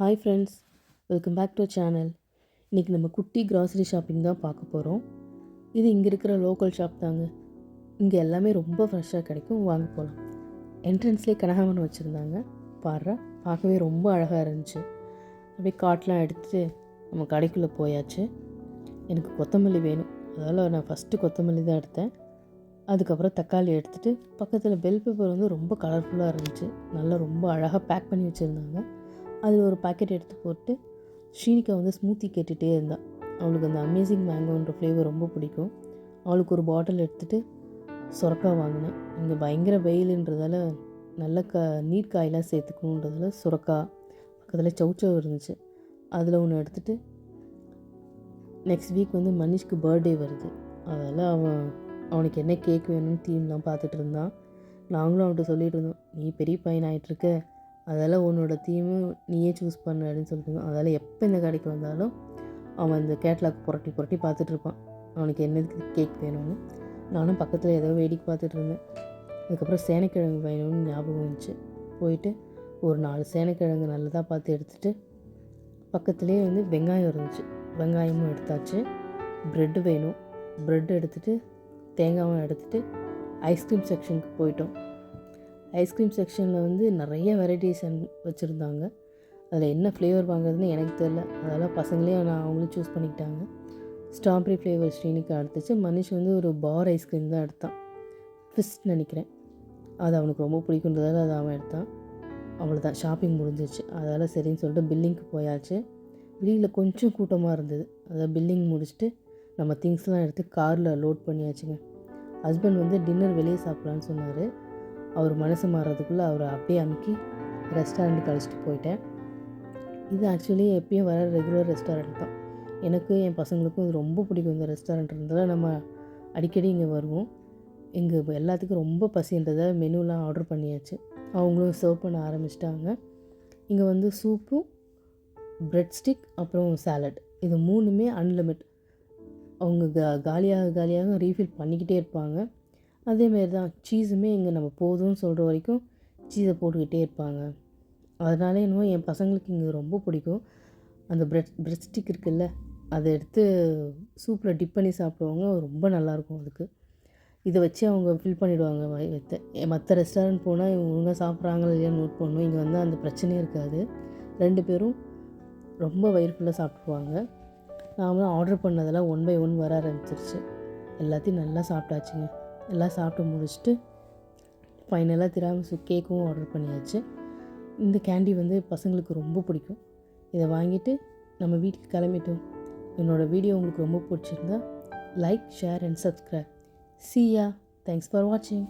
Hi friends, welcome back to channel. இன்றைக்கி நம்ம குட்டி க்ராசரி ஷாப்பிங் தான் பார்க்க போகிறோம். இது இங்கே இருக்கிற லோக்கல் ஷாப் தாங்க. இங்கே எல்லாமே ரொம்ப ஃப்ரெஷ்ஷாக கிடைக்கும். வாங்க போகலாம். என்ட்ரன்ஸ்லேயே கனகாமரம் வச்சுருந்தாங்க. பாடுறா பார்க்கவே ரொம்ப அழகாக இருந்துச்சு. அப்படியே காட்டெலாம் எடுத்துகிட்டு நம்ம கடைக்குள்ளே போயாச்சு. எனக்கு கொத்தமல்லி வேணும், அதனால் நான் ஃபஸ்ட்டு கொத்தமல்லி தான் எடுத்தேன். அதுக்கப்புறம் தக்காளி எடுத்துகிட்டு பக்கத்தில் பெல் பேப்பர் வந்து ரொம்ப கலர்ஃபுல்லாக இருந்துச்சு. நல்லா ரொம்ப அழகாக பேக் பண்ணி வச்சுருந்தாங்க. அதில் ஒரு பாக்கெட் எடுத்து போட்டு ஸ்ரீனிகா வந்து ஸ்மூத்தி கேட்டுகிட்டே இருந்தாள். அவளுக்கு அந்த அமேசிங் மேங்கோன்ற ஃப்ளேவர் ரொம்ப பிடிக்கும். அவளுக்கு ஒரு பாட்டில் எடுத்துகிட்டு சுரக்காய் வாங்கினேன். இங்கே பயங்கர வெயிலுன்றதால நல்ல நீர் காயெலாம் சேர்த்துக்கணுன்றதால சுரக்காய், பக்கத்தில் சவுச்சவ் இருந்துச்சு, அதில் ஒன்று எடுத்துகிட்டு நெக்ஸ்ட் வீக் வந்து மனிஷ்க்கு பர்த்டே வருது. அதனால் அவனுக்கு என்ன கேக் வேணும்னு தீம்லாம் பார்த்துட்டு இருந்தான். நாங்களும் அவன்கிட்ட சொல்லிகிட்டு இருந்தோம், நீ பெரிய பையன் ஆகிட்டுருக்க, அதெல்லாம் உன்னோட தீமு நீயே சூஸ் பண்ணு அப்படின்னு சொல்லிட்டு இருந்தோம். அதனால் எப்போ இந்த கடைக்கு வந்தாலும் அவன் இந்த கேட்லாக் புரட்டி புரட்டி பார்த்துட்ருப்பான், அவனுக்கு என்னதுக்கு கேக் வேணும்னு. நானும் பக்கத்தில் ஏதோ வேடிக்கை பார்த்துட்டு இருந்தேன். அதுக்கப்புறம் சேனைக்கிழங்கு வேணும்னு ஞாபகம் வந்துச்சு. போயிட்டு ஒரு 4 சேனைக்கிழங்கு நல்லதாக பார்த்து எடுத்துகிட்டு பக்கத்துலேயே வந்து வெங்காயம் இருந்துச்சு, வெங்காயமும் எடுத்தாச்சு. ப்ரெட்டு வேணும், ப்ரெட் எடுத்துகிட்டு தேங்காயும் எடுத்துகிட்டு ஐஸ்கிரீம் செக்ஷனுக்கு போயிட்டோம். ஐஸ்கிரீம் செக்ஷனில் வந்து நிறைய வெரைட்டிஸ் வச்சுருந்தாங்க. அதில் என்ன ஃப்ளேவர் வாங்குறதுன்னு எனக்கு தெரில. அதெல்லாம் பசங்களே அவங்களும் சூஸ் பண்ணிக்கிட்டாங்க. ஸ்ட்ராபெரி ஃப்ளேவர் ஸ்ரீனிக்கு எடுத்துச்சு. மனிஷ் வந்து ஒரு பார் ஐஸ்கிரீம் தான் எடுத்தான், ஃபிஸ்ட் நினைக்கிறேன். அது அவனுக்கு ரொம்ப பிடிக்குன்றதால அதை அவன் எடுத்தான். அவ்வளோதான், ஷாப்பிங் முடிஞ்சிச்சு. அதனால் சரின்னு சொல்லிட்டு பில்லிங்க்கு போயாச்சு. வெளியில் கொஞ்சம் கூட்டமாக இருந்தது. அதை பில்லிங் முடிச்சுட்டு நம்ம திங்ஸ்லாம் எடுத்து காரில் லோட் பண்ணியாச்சுங்க. ஹஸ்பண்ட் வந்து டின்னர் வெளியே சாப்பிட்லான்னு சொன்னார். அவர் மனசு மாறுறதுக்குள்ளே அவரை அப்படியே அமுக்கி ரெஸ்டாரண்ட்டுக்கு அழைச்சிட்டு போயிட்டேன். இது ஆக்சுவலி எப்பயும் வர ரெகுலர் ரெஸ்டாரண்ட் தான். எனக்கு என் பசங்களுக்கும் இது ரொம்ப பிடிக்கும். இந்த ரெஸ்டாரண்ட் இருந்ததால் நம்ம அடிக்கடி இங்கே வருவோம். இங்கே எல்லாத்துக்கும் ரொம்ப பசின்றதை மெனுலாம் ஆர்டர் பண்ணியாச்சு. அவங்களும் சர்வ் பண்ண ஆரம்பிச்சிட்டாங்க. இங்கே வந்து சூப்பும் பிரெட் ஸ்டிக் அப்புறம் சாலட், இது 3மே அன்லிமிட். அவங்க காலியாக ரீஃபில் பண்ணிக்கிட்டே இருப்பாங்க. அதேமாரி தான் சீஸுமே இங்கே நம்ம போதும்னு சொல்கிற வரைக்கும் சீஸை போட்டுக்கிட்டே இருப்பாங்க. அதனால என்னமோ என் பசங்களுக்கு இங்கே ரொம்ப பிடிக்கும். அந்த பிரெட் ஸ்டிக் இருக்குல்ல, அதை எடுத்து சூப்பில் டிப் பண்ணி சாப்பிடுவாங்க, ரொம்ப நல்லாயிருக்கும். அதுக்கு இதை வச்சு அவங்க ஃபில் பண்ணிவிடுவாங்க வயிற்றை. மற்ற ரெஸ்டாரண்ட் போனால் இவங்க ஒழுங்காக சாப்பிட்றாங்களா இல்லையா நோட் பண்ணணும். இங்கே வந்து அந்த பிரச்சனையே இருக்காது. 2 பேரும் ரொம்ப வயிறு ஃபுல்லாக சாப்பிடுவாங்க. நான் ஆர்டர் பண்ணதெல்லாம் 1 by 1 வர ஆரம்பிச்சிருச்சு. எல்லாத்தையும் நல்லா சாப்பிட்டாச்சுங்க. எல்லாம் சாப்பிட்டு முடிச்சுட்டு ஃபைனலாக திராமிசு கேக்கும் ஆர்டர் பண்ணியாச்சு. இந்த கேண்டி வந்து பசங்களுக்கு ரொம்ப பிடிக்கும். இதை வாங்கிட்டு நம்ம வீட்டுக்கு கிளம்பிட்டோம். என்னோடய வீடியோ உங்களுக்கு ரொம்ப பிடிச்சிருந்தா like, share and subscribe. See ya. Thanks for watching.